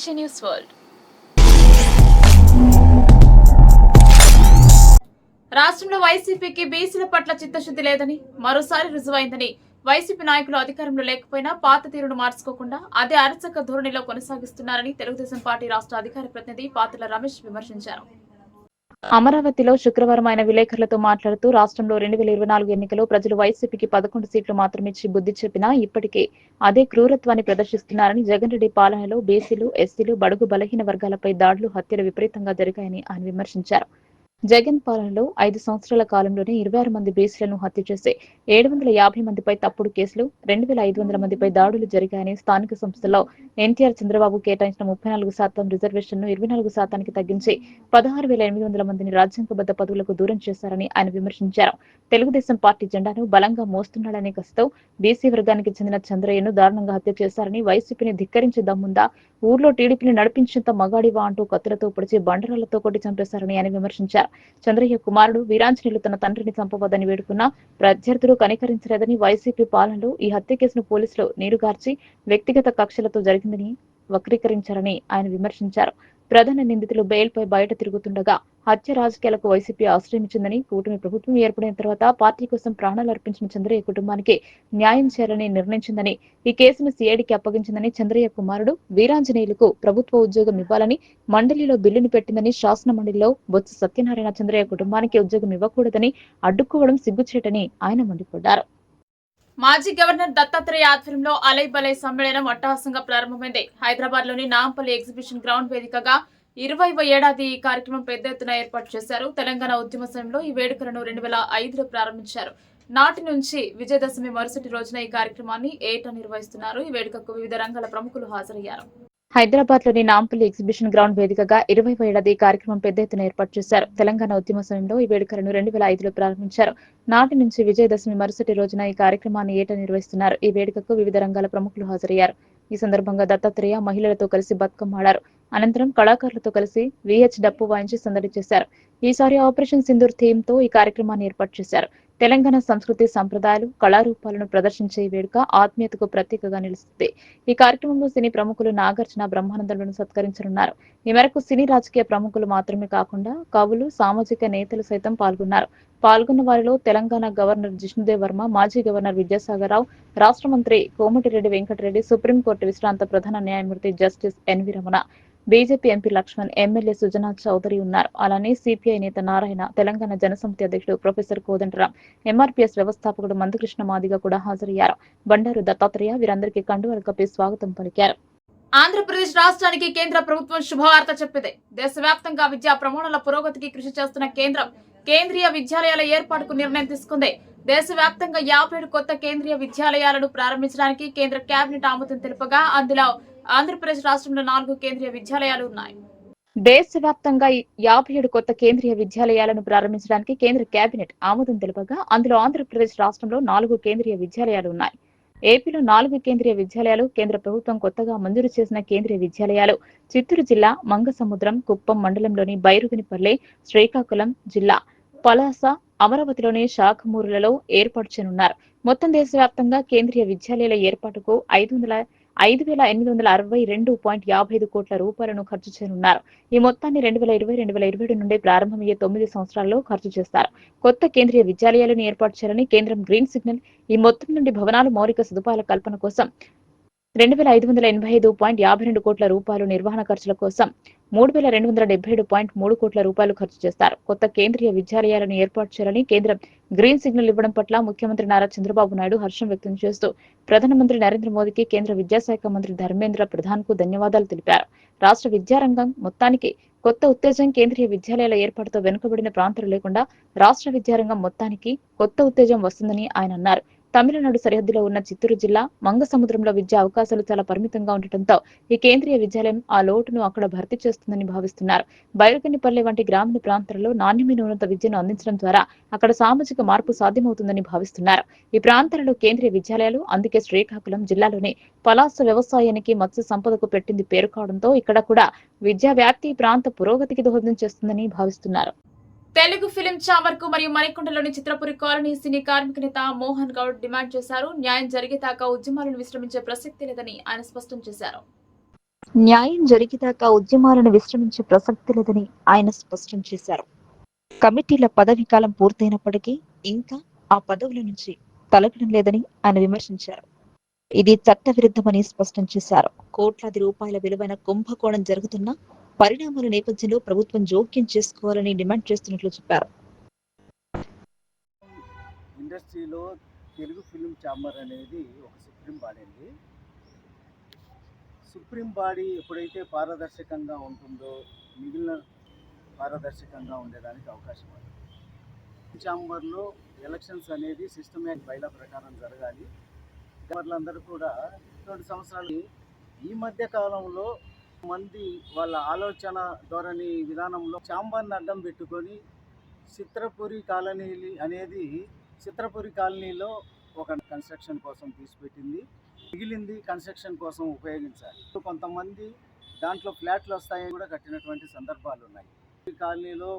NG News World. రాష్ట్రంలో వైసీపీకి బీసీల పట్ల చిత్తశుద్ధి లేదని మరోసారి రుజువైందని వైసీపీ నాయకులు అధికారంలో లేకపోయినా పాత తీరును మార్చుకోకుండా అదే అరచక ధోరణిలో కొనసాగిస్తున్నారని తెలుగుదేశం పార్టీ రాష్ట్ర అధికార ప్రతినిధి పాతల రమేష్ విమర్శించారు. అమరావతిలో శుక్రవారం ఆయన విలేకరులతో మాట్లాడుతూ రాష్ట్రంలో 2024 ఎన్నికలో ప్రజలు వైసీపీకి 11 సీట్లు మాత్రమే ఇచ్చి బుద్ధి చెప్పినా ఇప్పటికే అదే క్రూరత్వాన్ని ప్రదర్శిస్తున్నారని, జగన్ రెడ్డి పాలనలో బీసీలు, ఎస్సీలు, బడుగు బలహీన వర్గాలపై దాడులు, హత్యలు విపరీతంగా జరిగాయని ఆయన విమర్శించారు. జగన్ పాలనలో 5 సంవత్సరాల కాలంలోనే 26 మంది బీసీలను హత్య చేసి 750 మందిపై తప్పుడు కేసులు, 2500 మందిపై దాడులు జరిగాయని, స్థానిక సంస్థల్లో ఎన్టీఆర్ చంద్రబాబు కేటాయించిన 34% రిజర్వేషన్ను 24% తగ్గించి 16,800 మందిని రాజ్యాంగబద్ద పదవులకు దూరం చేశారని ఆయన విమర్శించారు. తెలుగుదేశం పార్టీ జెండాను బలంగా మోస్తున్నాడనే కసితో బీసీ వర్గానికి చెందిన చంద్రయ్యను దారుణంగా హత్య చేశారని, వైసీపీని ధిక్కరించే దమ్ముందా, ఊర్లో టీడీపీని నడిపించేంత మగాడివా అంటూ కత్తులతో పొడిచి బండరాలతో కొట్టి చంపేశారని ఆయన విమర్శించారు. చంద్రయ్య కుమారుడు వీరాంజనేయులు తన తండ్రిని చంపవద్దని వేడుకున్నా ప్రత్యర్థులు కనికరించలేదని, వైసీపీ పాలనలో ఈ హత్య కేసును పోలీసులు నీరుగార్చి వ్యక్తిగత కక్షలతో జరిగిందని వక్రీకరించారని ఆయన విమర్శించారు. ప్రధాన నిందితులు బెయిల్పై బయట తిరుగుతుండగా హత్య రాజకీయాలకు వైసీపీ ఆశ్రయించిందని, కూటమి ప్రభుత్వం ఏర్పడిన తర్వాత పార్టీ కోసం ప్రాణాలు అర్పించిన చంద్రయ్య కుటుంబానికి న్యాయం చేయాలని నిర్ణయించిందని, ఈ కేసును సిఐడికి అప్పగించిందని, చంద్రయ్య కుమారుడు వీరాంజనేయులకు ప్రభుత్వ ఉద్యోగం ఇవ్వాలని మండలిలో బిల్లును పెట్టిందని, శాసన మండలిలో బొత్స సత్యనారాయణ చంద్రయ్య కుటుంబానికి ఉద్యోగం ఇవ్వకూడదని అడ్డుకోవడం సిగ్గుచేటని ఆయన మండిపడ్డారు. మాజీ గవర్నర్ దత్తాత్రేయ ఆధ్వర్యంలో అలై బలై సమ్మేళనం అట్టహాసంగా ప్రారంభమైంది. హైదరాబాద్ లోని నాంపల్లి ఎగ్జిబిషన్ గ్రౌండ్ వేదికగా 20వ ఏడాది ఈ కార్యక్రమం పెద్ద ఎత్తున ఏర్పాటు చేశారు. తెలంగాణ ఉద్యమ సమయంలో ఈ వేడుకలను 2005లో ప్రారంభించారు. నాటి నుంచి విజయదశమి మరుసటి రోజున ఈ కార్యక్రమాన్ని ఏటా నిర్వహిస్తున్నారు. ఈ వేడుకకు వివిధ రంగాల ప్రముఖులు హాజరయ్యారు. హైదరాబాద్ లోని నాంపల్లి ఎగ్జిబిషన్ గ్రౌండ్ వేదికగా 20వ ఏడాది కార్యక్రమం పెద్ద ఎత్తున ఏర్పాటు చేశారు. తెలంగాణ ఉద్యమ సమయంలో ఈ వేడుకలను 2005లో ప్రారంభించారు. నాటి నుంచి విజయదశమి మరుసటి రోజున ఈ కార్యక్రమాన్ని ఏటా నిర్వహిస్తున్నారు. ఈ వేడుకకు వివిధ రంగాల ప్రముఖులు హాజరయ్యారు. ఈ సందర్భంగా దత్తాత్రేయ మహిళలతో కలిసి బతుకమ్మ ఆడారు. అనంతరం కళాకారులతో కలిసి విహెచ్ డప్పు వాయించి సందడి చేశారు. ఈసారి ఆపరేషన్ సింధూర్ థీమ్ తో ఈ కార్యక్రమాన్ని ఏర్పాటు చేశారు. తెలంగాణ సంస్కృతి, సంప్రదాయాలు, కళారూపాలను ప్రదర్శించే ఈ వేడుక ఆత్మీయతకు ప్రతీకగా నిలుస్తుంది. ఈ కార్యక్రమంలో సినీ ప్రముఖులు నాగార్జున, బ్రహ్మానందలను సత్కరించనున్నారు. ఈ మేరకు సినీ రాజకీయ ప్రముఖులు మాత్రమే కాకుండా కవులు, సామాజిక నేతలు సైతం పాల్గొన్నారు. పాల్గొన్న వారిలో తెలంగాణ గవర్నర్ జిష్ణుదేవ్ వర్మ, మాజీ గవర్నర్ విద్యాసాగర్ రావు, రాష్ట్ర మంత్రి కోమటిరెడ్డి వెంకటరెడ్డి, సుప్రీంకోర్టు విశ్రాంత ప్రధాన న్యాయమూర్తి justice NV Ramana, BJP MP Laxman, MLA Sujana Chowdary ఉన్నారు. అలానే సిపిఐ నేత నారాయణ, తెలంగాణ జనసమితి అధ్యక్షుడు ప్రొఫెసర్ కోదండరాం, ఎంఆర్పీఎస్ వ్యవస్థాపకుడు మందకృష్ణ మాదిగ కూడా హాజరయ్యారు. బండారు దత్తాత్రేయ వీరందరికీ కండువాలు కప్పి స్వాగతం పలికారు. ఆంధ్రప్రదేశ్ రాష్ట్రానికి కేంద్ర ప్రభుత్వం శుభవార్త చెప్పింది. దేశవ్యాప్తంగా విద్యా ప్రమాణాల పురోగతికి కృషి చేస్తున్న కేంద్రం కేంద్రీయ విద్యాలయాల ఏర్పాటుకు నిర్ణయం తీసుకుంది. దేశవ్యాప్తంగా 57 కొత్త కేంద్రీయ విద్యాలయాలను ప్రారంభించడానికి కేంద్ర కేబినెట్ ఆమోదం తెలుపగా అందులో ఆంధ్రప్రదేశ్ రాష్ట్రంలో 4 కేంద్రీయ విద్యాలయాలు ఉన్నాయి. దేశవ్యాప్తంగా 57 కొత్త కేంద్రీయ విద్యాలయాలను ప్రారంభించడానికి కేంద్ర కేబినెట్ ఆమోదం తెలుపగా అందులో ఆంధ్రప్రదేశ్ రాష్ట్రంలో 4 కేంద్రీయ విద్యాలయాలు ఉన్నాయి. ఏపీలో 4 కేంద్రీయ విద్యాలయాలు, కేంద్ర ప్రభుత్వం కొత్తగా మంజూరు చేసిన కేంద్రీయ విద్యాలయాలు చిత్తూరు జిల్లా మంగసముద్రం, కుప్పం మండలంలోని బైరుగనిపల్లె, శ్రీకాకుళం జిల్లా పలాస, అమరావతిలోని శాఖమూరులలో ఏర్పాటు చేయనున్నారు. మొత్తం దేశవ్యాప్తంగా కేంద్రీయ విద్యాలయాల ఏర్పాటుకు 5,862.55 కోట్ల రూపాయలను ఖర్చు చేయనున్నారు. ఈ మొత్తాన్ని 2020-2027 నుండి ప్రారంభమయ్యే 9 సంవత్సరాల్లో ఖర్చు చేస్తారు. కొత్త కేంద్రీయ విద్యాలయాలను ఏర్పాటు చేయాలని కేంద్రం గ్రీన్ సిగ్నల్. ఈ మొత్తం నుండి భవనాలు, మౌలిక సదుపాయాల కల్పన కోసం 2,585.52 కోట్ల రూపాయలు, నిర్వహణ ఖర్చుల కోసం 3,277.3 కోట్ల రూపాయలు ఖర్చు చేస్తారు. కొత్త కేంద్రీయ విద్యాలయాలను ఏర్పాటు చేయాలని కేంద్రం గ్రీన్ సిగ్నల్ ఇవ్వడం పట్ల ముఖ్యమంత్రి నారా చంద్రబాబు నాయుడు హర్షం వ్యక్తం చేస్తూ ప్రధానమంత్రి నరేంద్ర మోదీకి, కేంద్ర విద్యాశాఖ మంత్రి ధర్మేంద్ర ప్రధాన్ కు ధన్యవాదాలు తెలిపారు. రాష్ట్ర విద్యారంగం మొత్తానికి కొత్త ఉత్తేజం. కేంద్రీయ విద్యాలయాల ఏర్పాటుతో వెనుకబడిన ప్రాంతాలు లేకుండా రాష్ట్ర విద్యారంగం మొత్తానికి కొత్త ఉత్తేజం వస్తుందని ఆయన అన్నారు. తమిళనాడు సరిహద్దులో ఉన్న చిత్తూరు జిల్లా మంగసముద్రంలో విద్యా అవకాశాలు చాలా పరిమితంగా ఉండటంతో ఈ కేంద్రీయ విద్యాలయం ఆ లోటును అక్కడ భర్తీ చేస్తుందని భావిస్తున్నారు. బైరుగనిపల్లె వంటి గ్రామీణ ప్రాంతాలలో నాణ్యమైన ఉన్నత విద్యను అందించడం ద్వారా అక్కడ సామాజిక మార్పు సాధ్యమవుతుందని భావిస్తున్నారు. ఈ ప్రాంతాలలో కేంద్రీయ విద్యాలయాలు, అందుకే శ్రీకాకుళం జిల్లాలోని పలాస వ్యవసాయానికి, మత్స్య సంపదకు పెట్టింది పేరు కావడంతో ఇక్కడ కూడా విద్యా వ్యాప్తి ప్రాంత పురోగతికి దోహదం చేస్తుందని భావిస్తున్నారు. తెలుగు ఫిలిం చామర్ కు మరియు మణికొండలోని చిత్రపురి కాలనీ సినీ కార్మిక నేత మోహన్ గౌడ్ డిమాండ్ చేశారు. న్యాయం జరిగేదాకా ఉద్యమాలను విశ్రమించే ప్రసక్తి లేదని ఆయన స్పష్టం చేశారు. న్యాయం జరిగేదాకా ఉద్యమాలను విశ్రమించే ప్రసక్తి లేదని ఆయన స్పష్టం చేశారు. కమిటీల పదవీ కాలం పూర్తయినప్పటికీ ఇంకా ఆ పదవుల నుంచి తొలగడం లేదని ఆయన విమర్శించారు. ఇది చట్టవిరుద్ధమని స్పష్టం చేశారు. కోట్లాది రూపాయల విలువైన కుంభకోణం జరుగుతున్న పరిణామాల నేపథ్యంలో ప్రభుత్వం జోక్యం చేసుకోవాలని డిమాండ్ చేస్తున్నట్లు చెప్పారు. ఇండస్ట్రీలో తెలుగు ఫిలిం ఛాంబర్ అనేది ఒక సుప్రీం బాడీ అండి. సుప్రీం బాడీ ఎప్పుడైతే పారదర్శకంగా ఉంటుందో మిగిలిన పారదర్శకంగా ఉండేదానికి అవకాశం ఉంది. ఛాంబర్లో ఎలక్షన్స్ అనేది సిస్టమేటిక్ బైలా ప్రకారం జరగాలి. ఛాంబర్లందరూ కూడా 2 సంవత్సరాలు ఈ మధ్య కాలంలో మంది వాళ్ళ ఆలోచన ధోరణి విధానంలో ఛాంబర్ని అడ్డం పెట్టుకొని చిత్రపురి కాలనీ అనేది చిత్రపురి కాలనీలో ఒక కన్స్ట్రక్షన్ కోసం తీసిపెట్టింది. మిగిలింది కన్స్ట్రక్షన్ కోసం ఉపయోగించాలి. కొంతమంది దాంట్లో ఫ్లాట్లు వస్తాయని కూడా కట్టినటువంటి సందర్భాలు ఉన్నాయి. ఈ కాలనీలో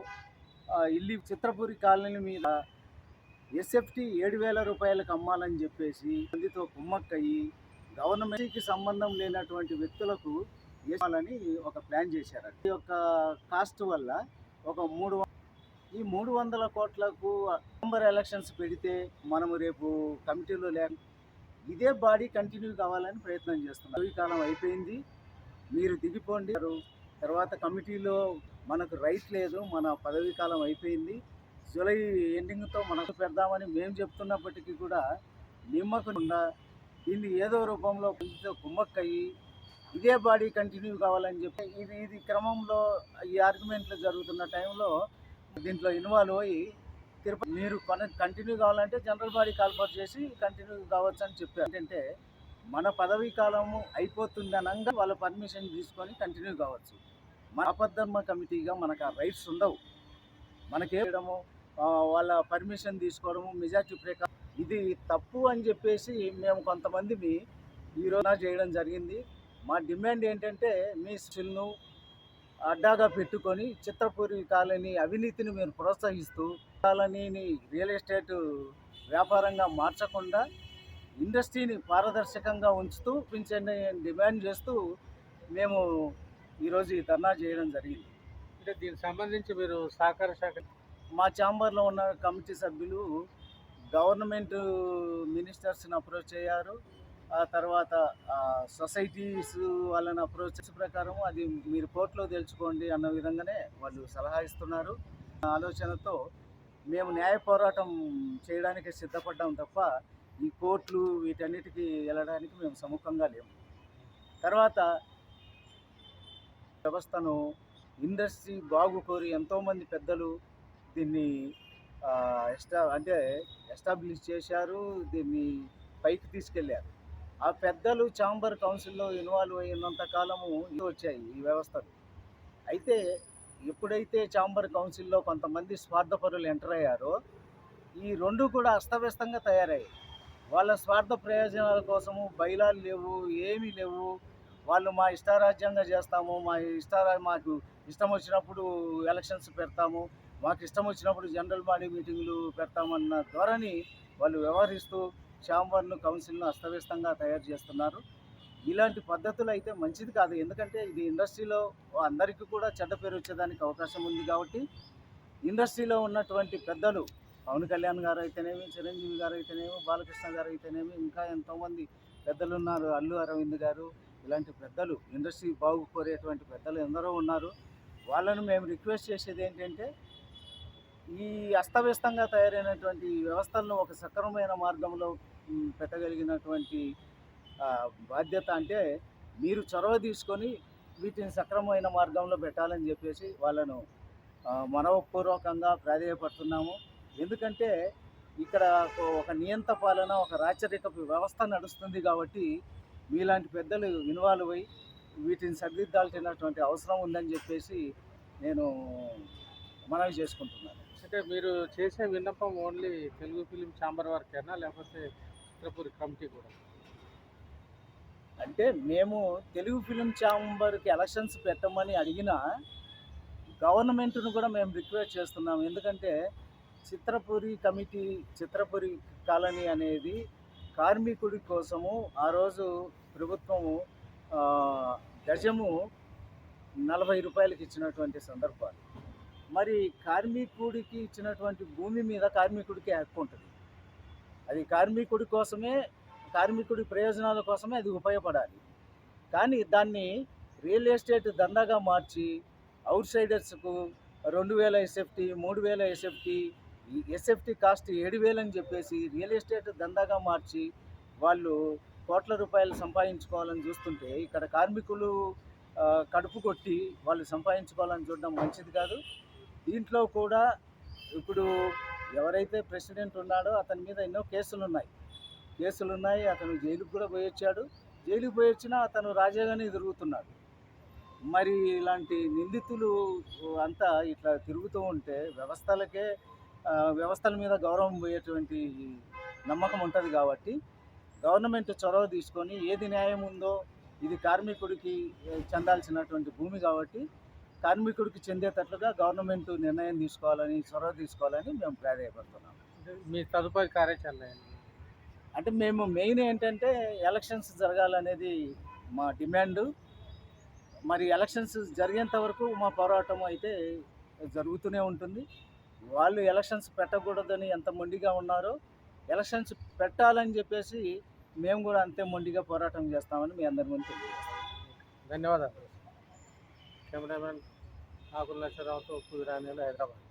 ఇల్లు చిత్రపురి కాలనీ మీద ఎస్ఎఫ్టీ 7,000 రూపాయలకు అమ్మాలని చెప్పేసి మందితో కుమ్మక్కయ్యి గవర్నమెంట్కి సంబంధం లేనటువంటి వ్యక్తులకు వేయాలని ఒక ప్లాన్ చేశారు. ఈ యొక్క కాస్ట్ వల్ల ఒక 300 కోట్లకు నవంబర్ ఎలక్షన్స్ పెడితే మనము రేపు కమిటీలో ఇదే బాడీ కంటిన్యూ కావాలని ప్రయత్నం చేస్తున్నారు. ఈ కాలం అయిపోయింది, మీరు దిగిపోండి. తర్వాత కమిటీలో మనకు రైట్ లేదు, మన పదవీ కాలం అయిపోయింది, జూలై ఎండింగ్తో మనకు పెడదామని మేము చెప్తున్నప్పటికీ కూడా నిమ్మకుండా దీన్ని ఏదో రూపంలో కుమ్మక్కయ్యి ఇదే బాడీ కంటిన్యూ కావాలని చెప్పి ఇది క్రమంలో ఈ ఆర్గ్యుమెంట్లు జరుగుతున్న టైంలో దీంట్లో ఇన్వాల్వ్ అయ్యి తిరుపతి మీరు కంటిన్యూ కావాలంటే జనరల్ బాడీ కాల్ఫర్ చేసి కంటిన్యూ కావచ్చు అని చెప్పారు. ఏంటంటే మన పదవీ కాలము అయిపోతుందనంగా వాళ్ళ పర్మిషన్ తీసుకొని కంటిన్యూ కావచ్చు. మన ఆపద్ధర్మ కమిటీగా మనకు ఆ రైట్స్ ఉండవు. మనకేయడము వాళ్ళ పర్మిషన్ తీసుకోవడము మెజార్టీ ప్రకారం ఇది తప్పు అని చెప్పేసి మేము కొంతమంది ఈరోజు చేయడం జరిగింది. మా డిమాండ్ ఏంటంటే మీ స్టిల్ను అడ్డాగా పెట్టుకొని చిత్రపురి కాలనీ అవినీతిని మీరు ప్రోత్సహిస్తూ కాలనీని రియల్ ఎస్టేట్ వ్యాపారంగా మార్చకుండా ఇండస్ట్రీని పారదర్శకంగా ఉంచుతూ పెంచండి డిమాండ్ చేస్తూ మేము ఈరోజు ఈ ధర్నా చేయడం జరిగింది. అంటే దీనికి సంబంధించి మీరు సహకార శాఖ మా ఛాంబర్లో ఉన్న కమిటీ సభ్యులు గవర్నమెంట్ మినిస్టర్స్ని అప్రోచ్ అయ్యారు. ఆ తర్వాత సొసైటీస్ వాళ్ళని అప్రోచ్ ప్రకారం అది మీరు కోర్టులో తెలుసుకోండి అన్న విధంగానే వాళ్ళు సలహా ఇస్తున్నారు. ఆలోచనతో మేము న్యాయ పోరాటం చేయడానికి సిద్ధపడ్డాం తప్ప ఈ కోర్టులు వీటన్నిటికీ వెళ్ళడానికి మేము సముఖంగా లేము. తర్వాత వ్యవస్థను ఇండస్ట్రీ బాగు కోరి ఎంతోమంది పెద్దలు దీన్ని ఎస్టాబ్లిష్ చేశారు, దీన్ని పైకి తీసుకెళ్ళారు. ఆ పెద్దలు ఛాంబర్ కౌన్సిల్లో ఇన్వాల్వ్ అయినంత కాలము వచ్చాయి ఈ వ్యవస్థలు. అయితే ఎప్పుడైతే ఛాంబర్ కౌన్సిల్లో కొంతమంది స్వార్థపరులు ఎంటర్ అయ్యారో ఈ రెండు కూడా అస్తవ్యస్తంగా తయారయ్యాయి. వాళ్ళ స్వార్థ ప్రయోజనాల కోసము బైలాలు లేవు, ఏమీ లేవు. వాళ్ళు మా ఇష్టారాజ్యంగా చేస్తాము, మాకు ఇష్టం వచ్చినప్పుడు ఎలక్షన్స్ పెడతాము, మాకు ఇష్టం వచ్చినప్పుడు జనరల్ బాడీ మీటింగ్లు పెడతామన్న ధోరణి వాళ్ళు వ్యవహరిస్తూ ఛాంబర్ను కౌన్సిల్ను అస్తవ్యస్తంగా తయారు చేస్తున్నారు. ఇలాంటి పద్ధతులు అయితే మంచిది కాదు. ఎందుకంటే ఇది ఇండస్ట్రీలో అందరికీ కూడా చెడ్డ పేరు వచ్చేదానికి అవకాశం ఉంది. కాబట్టి ఇండస్ట్రీలో ఉన్నటువంటి పెద్దలు పవన్ కళ్యాణ్ గారు అయితేనేమి, చిరంజీవి గారు అయితేనేమి, బాలకృష్ణ గారు అయితేనేమి, ఇంకా ఎంతోమంది పెద్దలు ఉన్నారు, అల్లు అరవింద్ గారు, ఇలాంటి పెద్దలు ఇండస్ట్రీ బాగు కోరేటువంటి పెద్దలు ఎందరో ఉన్నారు. వాళ్ళను మేము రిక్వెస్ట్ చేసేది ఏంటంటే ఈ అస్తవ్యస్తంగా తయారైనటువంటి వ్యవస్థలను ఒక సక్రమమైన మార్గంలో పెట్టగలిగినటువంటి బాధ్యత అంటే మీరు చొరవ తీసుకొని వీటిని సక్రమమైన మార్గంలో పెట్టాలని చెప్పేసి వాళ్ళను మనవపూర్వకంగా ప్రాధేయపడుతున్నాము. ఎందుకంటే ఇక్కడ ఒక నియంత పాలన, ఒక రాచరికపు వ్యవస్థ నడుస్తుంది. కాబట్టి మీలాంటి పెద్దలు ఇన్వాల్వ్ అయ్యి వీటిని సరిదిద్దాల్సినటువంటి అవసరం ఉందని చెప్పేసి నేను మనవి చేసుకుంటున్నాను. అంటే మీరు చేసే విన్నపం ఓన్లీ తెలుగు ఫిలిం ఛాంబర్ వరకేనా, లేకపోతే చిత్రపురి కమిటీ కూడా? అంటే మేము తెలుగు ఫిలిం ఛాంబర్కి ఎలక్షన్స్ పెట్టమని అడిగిన గవర్నమెంట్ను కూడా మేము రిక్వెస్ట్ చేస్తున్నాం. ఎందుకంటే చిత్రపురి కమిటీ, చిత్రపురి కాలనీ అనేది కార్మికుడి కోసము ఆ రోజు ప్రభుత్వము గజము 40 రూపాయలకి ఇచ్చినటువంటి సందర్భాలు. మరి కార్మికుడికి ఇచ్చినటువంటి భూమి మీద కార్మికుడికి హక్కు ఉంటుంది. అది కార్మికుడి కోసమే, కార్మికుడి ప్రయోజనాల కోసమే అది ఉపయోగపడాలి. కానీ దాన్ని రియల్ ఎస్టేట్ దందాగా మార్చి అవుట్ సైడర్స్కు 2000 ఎస్ఎఫ్టీ, 3000 ఎస్ఎఫ్టీ, ఈ ఎస్ఎఫ్టీ కాస్ట్ 7000 అని చెప్పేసి రియల్ ఎస్టేట్ దందాగా మార్చి వాళ్ళు కోట్ల రూపాయలు సంపాదించుకోవాలని చూస్తుంటే ఇక్కడ కార్మికులు కడుపు కొట్టి వాళ్ళు సంపాదించుకోవాలని చూడడం మంచిది కాదు. దీంట్లో కూడా ఇప్పుడు ఎవరైతే ప్రెసిడెంట్ ఉన్నాడో అతని మీద ఎన్నో కేసులున్నాయి. అతను జైలుకు కూడా పోయొచ్చాడు. జైలుకు పోయొచ్చినా అతను రాజాగానే తిరుగుతున్నాడు. మరి ఇలాంటి నిందితులు అంతా ఇట్లా తిరుగుతూ ఉంటే వ్యవస్థల మీద గౌరవం పోయేటువంటి నమ్మకం ఉంటుంది. కాబట్టి గవర్నమెంట్ చొరవ తీసుకొని ఏది న్యాయం ఉందో, ఇది కార్మికుడికి చెందాల్సినటువంటి భూమి కాబట్టి కార్మికుడికి చెందేటట్లుగా గవర్నమెంట్ నిర్ణయం తీసుకోవాలని, చొరవ తీసుకోవాలని మేము ప్రాధాన్యపడుతున్నాం. మీ తదుపరి కార్యాచరణ ఏంటి? అంటే మేము మెయిన్ ఏంటంటే ఎలక్షన్స్ జరగాలనేది మా డిమాండ్. మరి ఎలక్షన్స్ జరిగేంత వరకు మా పోరాటం అయితే జరుగుతూనే ఉంటుంది. వాళ్ళు ఎలక్షన్స్ పెట్టకూడదని ఎంత మొండిగా ఉన్నారో, ఎలక్షన్స్ పెట్టాలని చెప్పేసి మేము కూడా అంతే మొండిగా పోరాటం చేస్తామని మీ అందరి ముందు తెలియజేస్తాం. ధన్యవాదాలు. కెమెరామెన్ ఆకుల నరసరావుతో కుదిరానేలు, హైదరాబాద్.